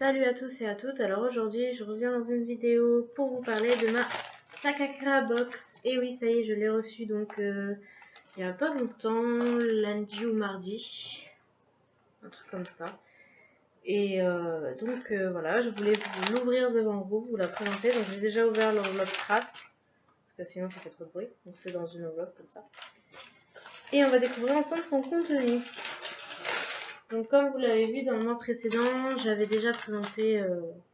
Salut à tous et à toutes. Alors aujourd'hui je reviens dans une vidéo pour vous parler de ma Sakakra box. Et oui, ça y est, je l'ai reçue donc il y a pas longtemps, lundi ou mardi, un truc comme ça. Et donc voilà, je voulais vous l'ouvrir devant vous, vous la présenter. Donc j'ai déjà ouvert l'enveloppe craft parce que sinon ça fait trop de bruit. Donc c'est dans une enveloppe comme ça. Et on va découvrir ensemble son contenu. Donc comme vous l'avez vu dans le mois précédent, j'avais déjà présenté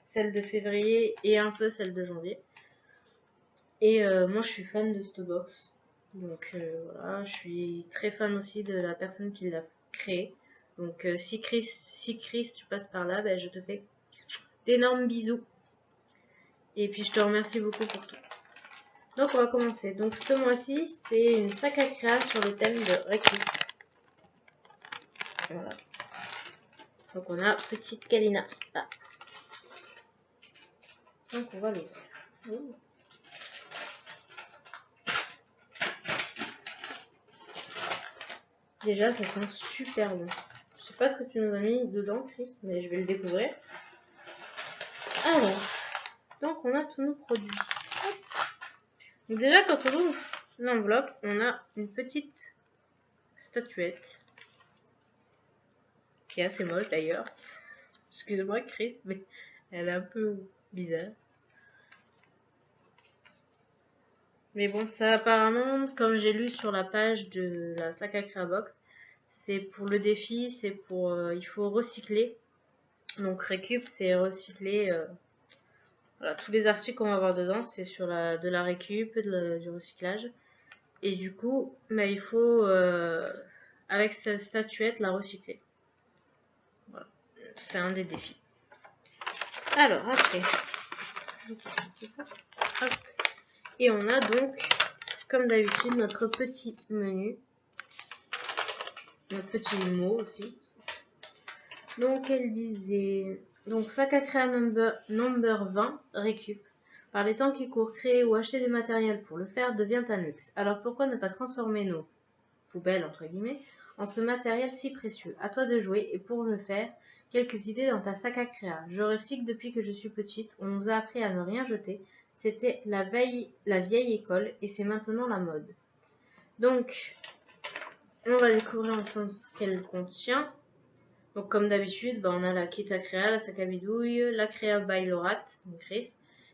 celle de février et un peu celle de janvier. Et moi je suis fan de cette box. Donc voilà, je suis très fan aussi de la personne qui l'a créée. Donc si Chris tu passes par là, ben, je te fais d'énormes bisous. Et puis je te remercie beaucoup pour tout. Donc on va commencer. Donc ce mois-ci, c'est une Sakakra sur le thème de Récup. Voilà. Donc on a petite Kalina. Ah. Donc on va l'ouvrir. Déjà ça sent super bon. Je sais pas ce que tu nous as mis dedans Chris, mais je vais le découvrir. Alors, donc on a tous nos produits. Donc déjà quand on ouvre l'enveloppe, on a une petite statuette. Qui est assez moche d'ailleurs. Excuse-moi Chris, mais elle est un peu bizarre. Mais bon, ça apparemment, comme j'ai lu sur la page de la Sakakra Box, c'est pour le défi, c'est pour... il faut recycler. Donc récup, c'est recycler... voilà, tous les articles qu'on va avoir dedans, c'est sur de la récup, du recyclage. Et du coup, bah, il faut, avec cette statuette, la recycler. Voilà. C'est un des défis. Alors, après, tout ça. Hop. Et on a donc, comme d'habitude, notre petit menu. Notre petit mot aussi. Donc, elle disait... Donc, Sakakra number 20, récup. Par les temps qui courent, créer ou acheter du matériel pour le faire devient un luxe. Alors pourquoi ne pas transformer nos poubelles, entre guillemets, en ce matériel si précieux? À toi de jouer, et pour le faire, quelques idées dans ta Sakakra. Je recycle depuis que je suis petite, on nous a appris à ne rien jeter. C'était la vieille école, et c'est maintenant la mode. Donc, on va découvrir ensemble ce qu'elle contient. Donc comme d'habitude, on a la kit à créa, la sac à bidouille, la créa by Lorat, donc Chris,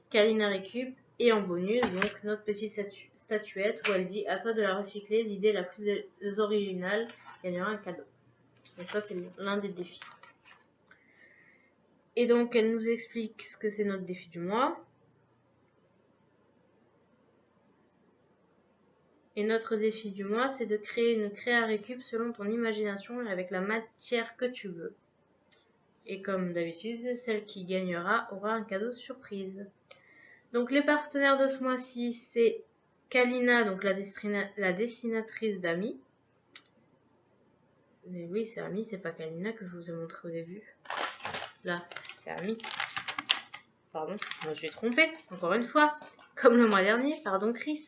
Kalina récup, et en bonus, donc notre petite statuette où elle dit à toi de la recycler, l'idée la plus originale gagnera un cadeau. Donc ça c'est l'un des défis. Et donc elle nous explique ce que c'est notre défi du mois. Et notre défi du mois, c'est de créer une créa récup selon ton imagination et avec la matière que tu veux. Et comme d'habitude, celle qui gagnera aura un cadeau surprise. Donc les partenaires de ce mois-ci, c'est Kalina, donc la dessinatrice d'Ami. Mais oui, c'est Ami, c'est pas Kalina que je vous ai montré au début. Là, c'est Ami. Pardon, je me suis trompée, encore une fois. Comme le mois dernier, pardon Chris.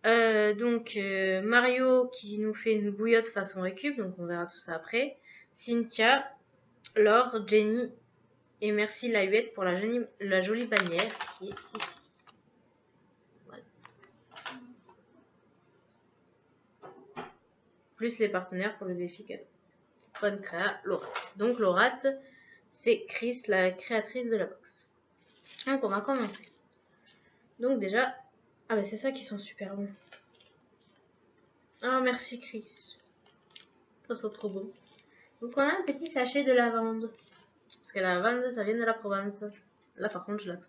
Mario qui nous fait une bouillotte façon récup, donc on verra tout ça après. Cynthia, Laure, Jenny et merci la huette pour la jolie bannière qui est ici. Voilà. Plus les partenaires pour le défi cadeau. Bonne créa, Lorat. Donc Lorat, c'est Chris, la créatrice de la box. Donc on va commencer. Donc déjà, ah bah c'est ça qui sont super bons. Ah merci Chris. Ça sent trop bon. Donc on a un petit sachet de lavande. Parce que la lavande, ça vient de la Provence. Là par contre je la fais.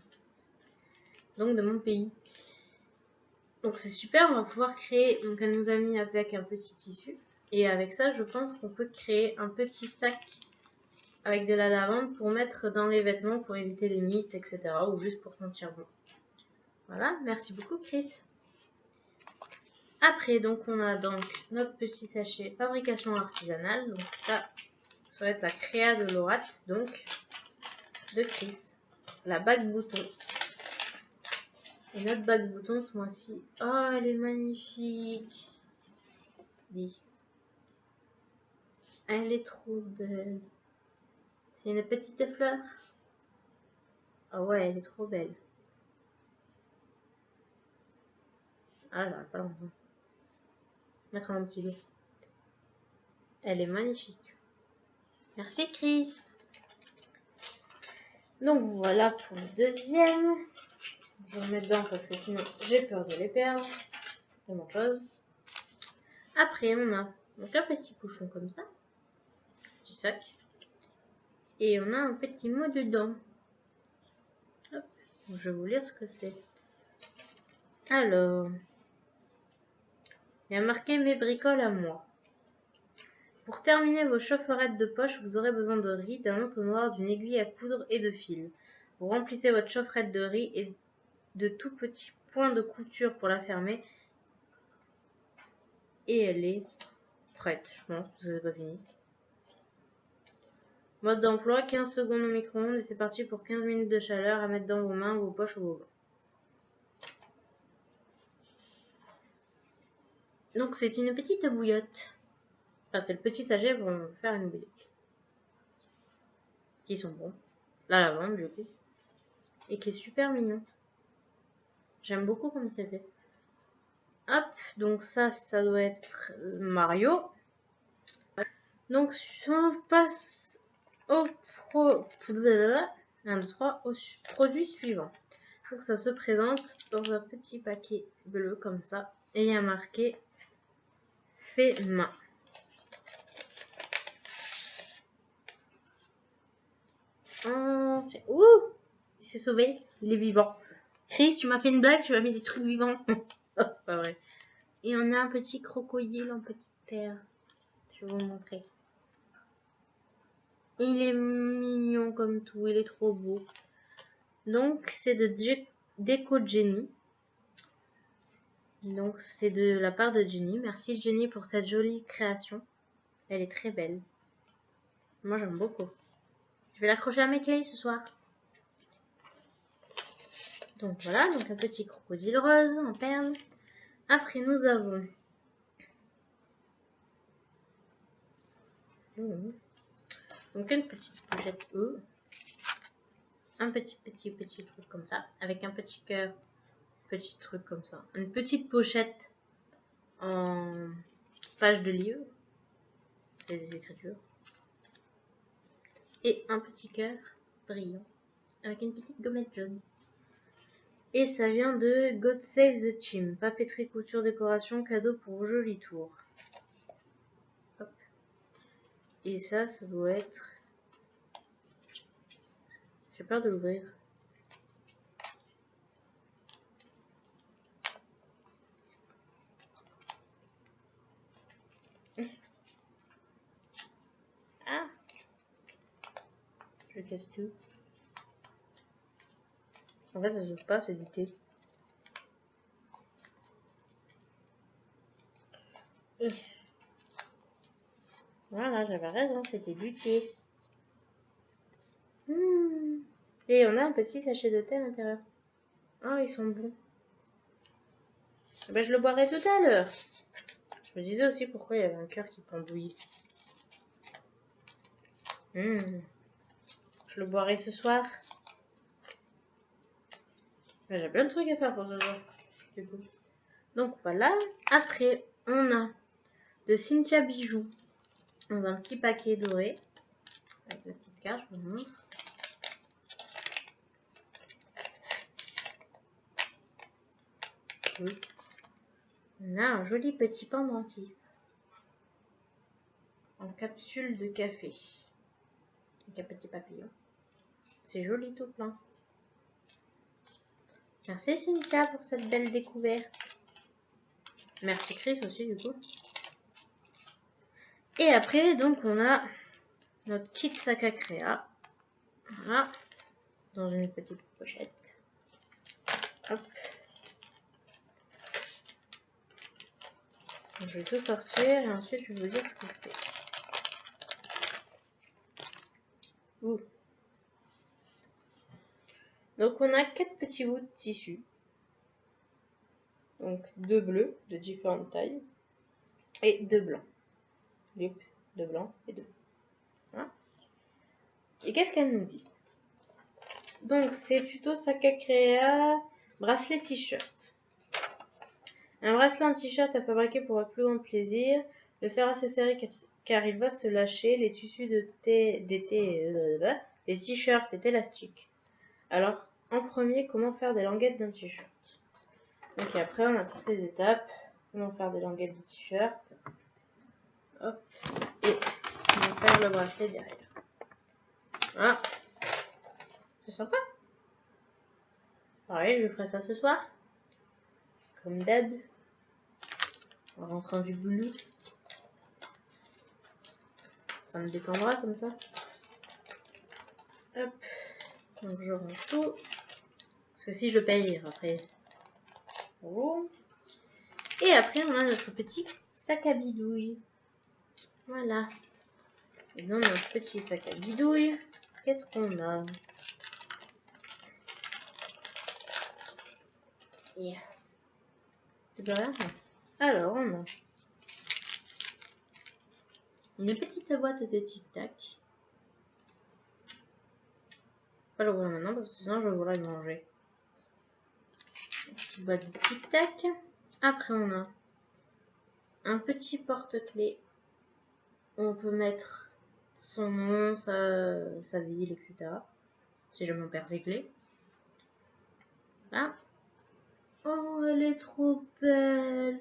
Donc de mon pays. Donc c'est super, on va pouvoir créer. Donc elle nous a mis avec un petit tissu. Et avec ça, je pense qu'on peut créer un petit sac avec de la lavande pour mettre dans les vêtements pour éviter les mites, etc. Ou juste pour sentir bon. Voilà, merci beaucoup Chris. Après, donc on a donc notre petit sachet fabrication artisanale. Donc ça va être la créa de Lorat, donc de Chris. La bague bouton. Et notre bague bouton ce mois-ci. Oh, elle est magnifique. Elle est trop belle. C'est une petite fleur. Ah ouais, elle est trop belle. Ah, j'arrête pas longtemps. Mettre un petit lot. Elle est magnifique. Merci Chris. Donc voilà pour le deuxième. Je vais le mettre dedans parce que sinon j'ai peur de les perdre. C'est mon chose. Après on a donc un petit bouchon comme ça. Petit sac. Et on a un petit mot dedans. Hop. Je vais vous lire ce que c'est. Alors, il y a marqué mes bricoles à moi. Pour terminer vos chaufferettes de poche, vous aurez besoin de riz, d'un entonnoir, d'une aiguille à coudre et de fil. Vous remplissez votre chaufferette de riz et de tout petits points de couture pour la fermer. Et elle est prête, je pense, parce que c'est pas fini. Mode d'emploi, 15 secondes au micro-ondes et c'est parti pour 15 minutes de chaleur à mettre dans vos mains, vos poches ou vos mains. Donc c'est une petite bouillotte. Enfin, c'est le petit sachet pour faire une bouillotte. Qui sont bons. La lavande, du coup. Et qui est super mignon. J'aime beaucoup comme c'est fait. Hop, donc ça doit être Mario. Donc on passe au produit suivant. Donc ça se présente dans un petit paquet bleu comme ça. Et il y a marqué fait main. Ouh, il s'est sauvé, il est vivant. Chris, tu m'as fait une blague, tu m'as mis des trucs vivants. Oh, c'est pas vrai. Et on a un petit crocodile en petite terre. Je vais vous montrer. Il est mignon comme tout, il est trop beau. Donc c'est de Déco Jenny. Donc c'est de la part de Jenny. Merci Jenny pour cette jolie création. Elle est très belle. Moi j'aime beaucoup. Je vais l'accrocher à mes clés ce soir. Donc voilà, donc un petit crocodile rose en perles. Après nous avons donc une petite pochette E. Un petit truc comme ça. Avec un petit cœur. Petit truc comme ça. Une petite pochette en page de livre. C'est des écritures. Et un petit cœur brillant. Avec une petite gommette jaune. Et ça vient de God Save the Chim. Papeterie, couture, décoration, cadeau pour vos jolis tours. Hop. Et ça doit être... J'ai peur de l'ouvrir. Ah! Je casse tout. En fait, ça se passe pas, c'est du thé. Et voilà, j'avais raison, c'était du thé. Et on a un petit sachet de thé à l'intérieur. Oh, ils sont bons. Ben, je le boirai tout à l'heure. Je me disais aussi pourquoi il y avait un cœur qui pendouille. Je le boirai ce soir. Ben, j'ai plein de trucs à faire pour ce soir. Du coup. Donc voilà. Après, on a de Cynthia Bijoux. Dans un petit paquet doré. Avec la petite carte, je vous montre. Oui. On a un joli petit pendentif. En capsule de café. Avec un petit papillon. C'est joli tout plein. Merci Cynthia pour cette belle découverte. Merci Chris aussi du coup. Et après, donc on a notre kit sac à créa. Voilà. Dans une petite pochette. Hop. Donc, je vais tout sortir et ensuite je vais vous dire ce que c'est. Ouh. Donc on a 4 petits bouts de tissu. Donc 2 bleus de différentes tailles. Et 2 blancs. 2 blancs et 2. Voilà. Et qu'est-ce qu'elle nous dit? Donc c'est tuto Sakakrea bracelet t-shirt. Un bracelet en t-shirt à fabriquer pour votre plus grand plaisir. Le faire assez serré car il va se lâcher. Les tissus les t-shirts est élastique. Alors, en premier, comment faire des languettes d'un t-shirt? Donc après, on a toutes les étapes. Comment faire des languettes de t-shirt. Hop. Et on va faire le bracelet derrière. Voilà. C'est sympa. Pareil, je ferai ça ce soir. Comme d'hab. En rentrant du boulot. Ça me détendra comme ça. Hop. Donc je range tout. Parce que si je paye après. Oh. Et après on a notre petit sac à bidouille. Voilà. Et dans notre petit sac à bidouille, qu'est-ce qu'on a? Yeah. C'est rien. Alors on a une petite boîte de tic-tac. Pas l'ouvrir maintenant parce que sinon je vais vouloir le manger. Une petite boîte de tic-tac. Après on a un petit porte-clés. On peut mettre son nom, sa ville, etc. Si je m'en perds ses clés. Là. Oh, elle est trop belle.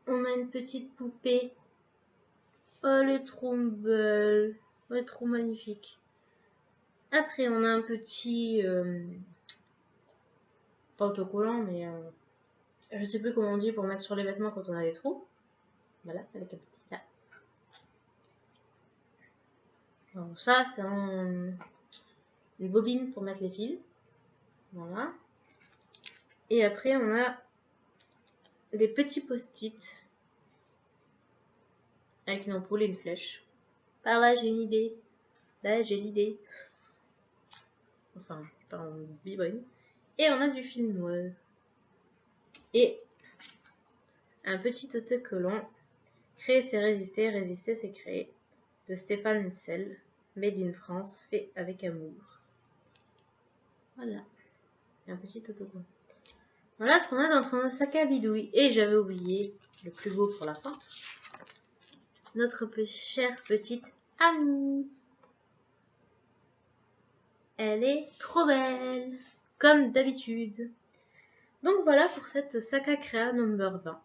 On a une petite poupée. Oh, elle est trop belle. Elle est trop magnifique. Après, on a un petit... pas autocollant, mais... je sais plus comment on dit pour mettre sur les vêtements quand on a des trous. Voilà, avec un petit ça. Alors ça, c'est une bobine pour mettre les fils. Voilà. Et après, on a des petits post-it avec une ampoule et une flèche. Par là, j'ai une idée. Là, j'ai l'idée. Enfin, pas en bibrine. Et on a du fil noir. Et un petit autocollant. Créer, c'est résister. Résister, c'est créer. De Stéphane Hetzel. Made in France. Fait avec amour. Voilà. Et un petit autocollant. Voilà ce qu'on a dans son sac à bidouille. Et j'avais oublié le plus beau pour la fin. Notre chère petite amie. Elle est trop belle. Comme d'habitude. Donc voilà pour cette Sakakrea number 20.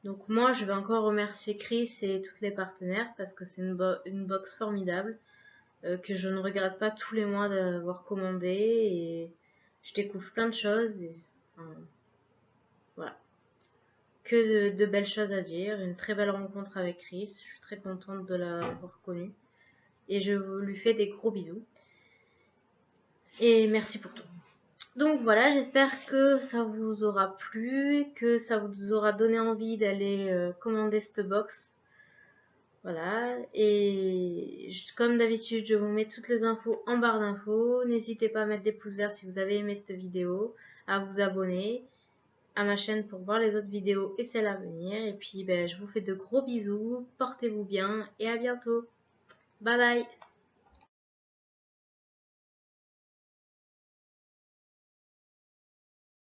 Donc moi je vais encore remercier Chris et toutes les partenaires parce que c'est une box formidable que je ne regrette pas tous les mois d'avoir commandé et je découvre plein de choses et enfin, voilà. Que de belles choses à dire, une très belle rencontre avec Chris, je suis très contente de l'avoir connu et je lui fais des gros bisous et merci pour tout. Donc voilà, j'espère que ça vous aura plu, que ça vous aura donné envie d'aller commander cette box. Voilà, et comme d'habitude, je vous mets toutes les infos en barre d'infos. N'hésitez pas à mettre des pouces verts si vous avez aimé cette vidéo, à vous abonner à ma chaîne pour voir les autres vidéos et celles à venir. Et puis, je vous fais de gros bisous, portez-vous bien et à bientôt. Bye bye.